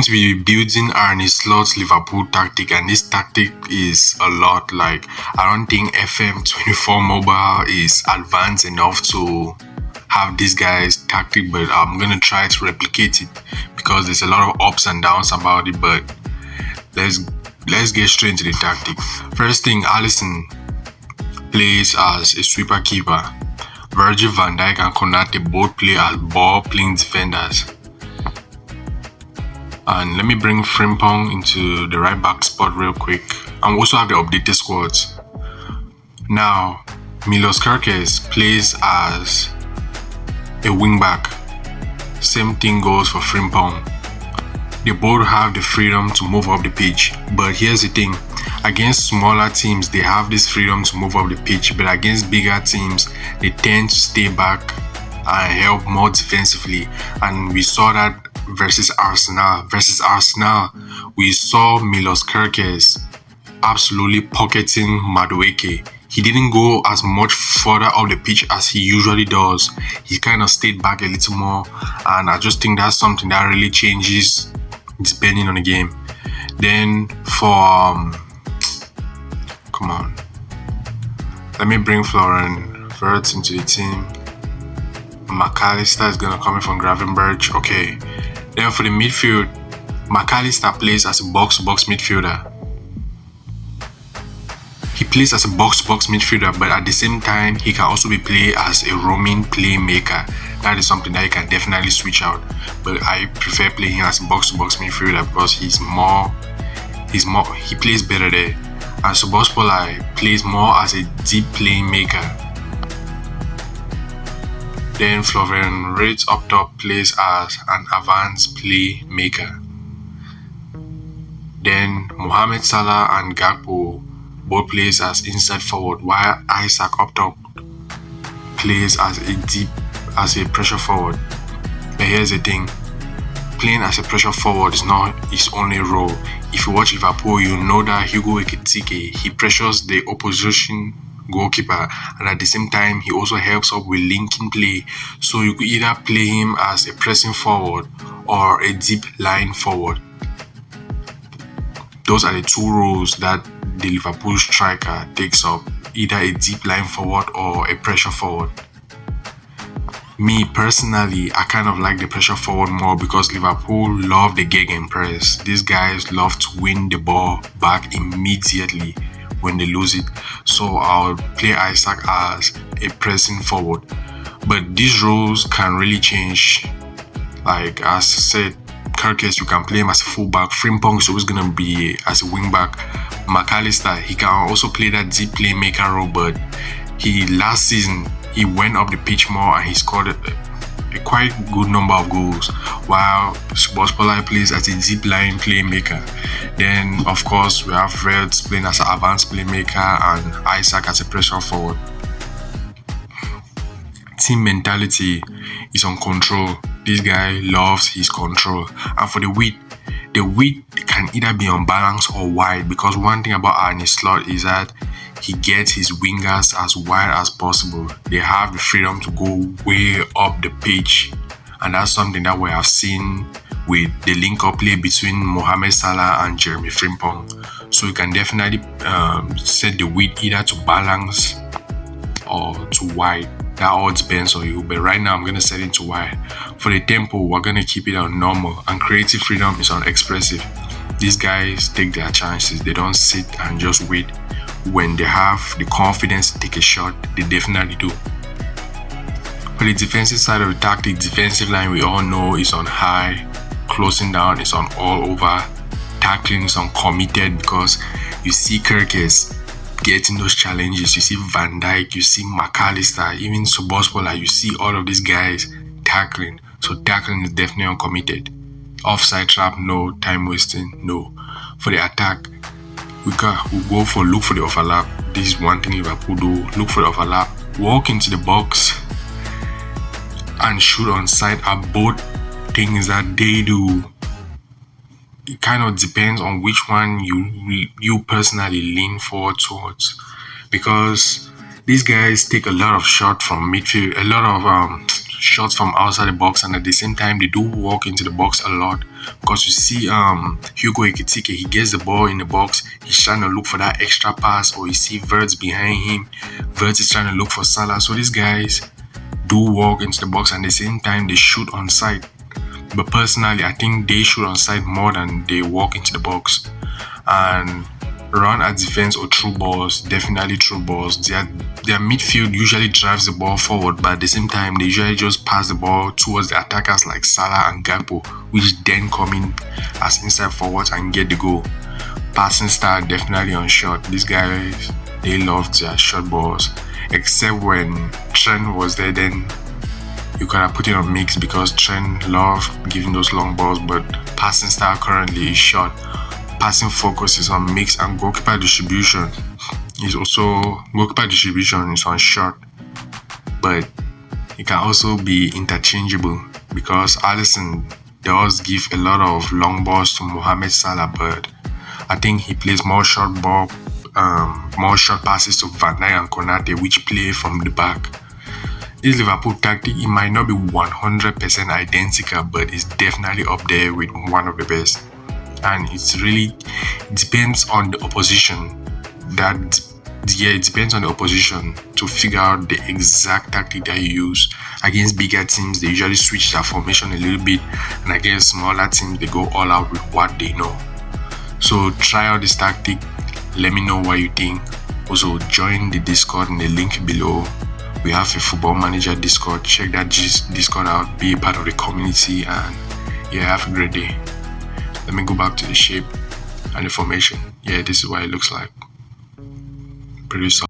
to be building Arne Slot Liverpool tactic, and this tactic is a lot. Like, I don't think FM24 Mobile is advanced enough to have this guy's tactic, but I'm gonna try to replicate it because there's a lot of ups and downs about it. But let's get straight into the tactic. First thing, Alisson plays as a sweeper keeper. Virgil van Dijk and Konate both play as ball playing defenders. And let me bring Frimpong into the right back spot real quick. And also have the updated squads. Now, Milos Kerkez plays as a wing back. Same thing goes for Frimpong. They both have the freedom to move up the pitch. But here's the thing. Against smaller teams, they have this freedom to move up the pitch. But against bigger teams, they tend to stay back and help more defensively. And we saw that versus Arsenal. We saw Milos Kerkez absolutely pocketing Madueke. He didn't go as much further up the pitch as he usually does. He kind of stayed back a little more, and I just think that's something that really changes depending on the game. Then for let me bring Florian Wirtz into the team. McAllister is gonna come in from Gravenberch. Okay. Then for the midfield, McAllister plays as a box-to-box midfielder. He plays as a box-to-box midfielder, but at the same time, he can also be played as a roaming playmaker. That is something that you can definitely switch out. But I prefer playing him as a box-to-box midfielder because he plays better there. And Szoboszlai plays more as a deep playmaker. Then Florian Wirtz up top plays as an advanced playmaker. Then Mohamed Salah and Gakpo both plays as inside forward, while Isaac up top plays as a pressure forward. But here's the thing, playing as a pressure forward is not his only role. If you watch Liverpool, you know that Hugo Ekitike, he pressures the opposition goalkeeper, and at the same time he also helps up with linking play. So you could either play him as a pressing forward or a deep line forward. Those are the two roles that the Liverpool striker takes up, either a deep line forward or a pressure forward. Me personally, I kind of like the pressure forward more because Liverpool love the gegenpress. These guys love to win the ball back immediately when they lose it. So I'll play Isaac as a pressing forward. But these roles can really change. Like as I said, Kerkez, you can play him as a fullback. Frimpong is always going to be as a wingback. McAllister, he can also play that deep playmaker role, but last season he went up the pitch more and he scored a quite good number of goals, while Szoboszlai plays as a deep line playmaker. Then of course we have Wirtz playing as an advanced playmaker and Isaac as a pressure forward. Team mentality is on control. This guy loves his control. And for the width can either be on balance or wide, because one thing about Arne Slot is that he gets his wingers as wide as possible. They have the freedom to go way up the pitch, and that's something that we have seen with the link-up play between Mohamed Salah and Jeremy Frimpong. So you can definitely set the width either to balance or to wide. That all depends on you, but right now I'm going to set it to wide. For the tempo, we're going to keep it on normal, and creative freedom is on expressive. These guys take their chances. They don't sit and just wait. When they have the confidence to take a shot, they definitely do. For the defensive side of the tactic, defensive line we all know is on high, closing down is on all over, tackling is on committed, because you see Kerkez getting those challenges, you see Van Dijk, you see McAllister, even Szoboszlai, you see all of these guys tackling. So tackling is definitely uncommitted. Offside trap, no. Time wasting, no. For the attack, we go for look for the overlap. This is one thing Liverpool do. Look for the overlap, walk into the box and shoot on sight are both things that they do. It kind of depends on which one you personally lean forward towards, because these guys take a lot of shots from midfield, a lot of shots from outside the box, and at the same time they do walk into the box a lot. Because you see Hugo Ekitike, he gets the ball in the box, he's trying to look for that extra pass, or you see Verts behind him, Verts is trying to look for Salah. So these guys do walk into the box, and at the same time they shoot on sight. But personally, I think they shoot on sight more than they walk into the box. And run at defense or through balls, definitely through balls. Their midfield usually drives the ball forward, but at the same time, they usually just pass the ball towards the attackers like Salah and Gakpo, which then come in as inside forwards and get the goal. Passing style, definitely on shot. These guys, they love their short balls. Except when Trent was there, then you could have put it on mix because Trent loved giving those long balls, but passing style currently is short. Passing focus is on mix, and goalkeeper distribution is on short, but it can also be interchangeable because Alisson does give a lot of long balls to Mohamed Salah, but I think he plays more short passes to Van Dijk and Konate, which play from the back. This Liverpool tactic, it might not be 100% identical, but it's definitely up there with one of the best. And it really depends on the opposition. It depends on the opposition to figure out the exact tactic that you use. Against bigger teams, they usually switch their formation a little bit, and against smaller teams, they go all out with what they know. So try out this tactic. Let me know what you think. Also, join the Discord in the link below. We have a Football Manager Discord. Check that Discord out. Be a part of the community, and have a great day. Let me go back to the shape and the formation. This is what it looks like. Pretty solid.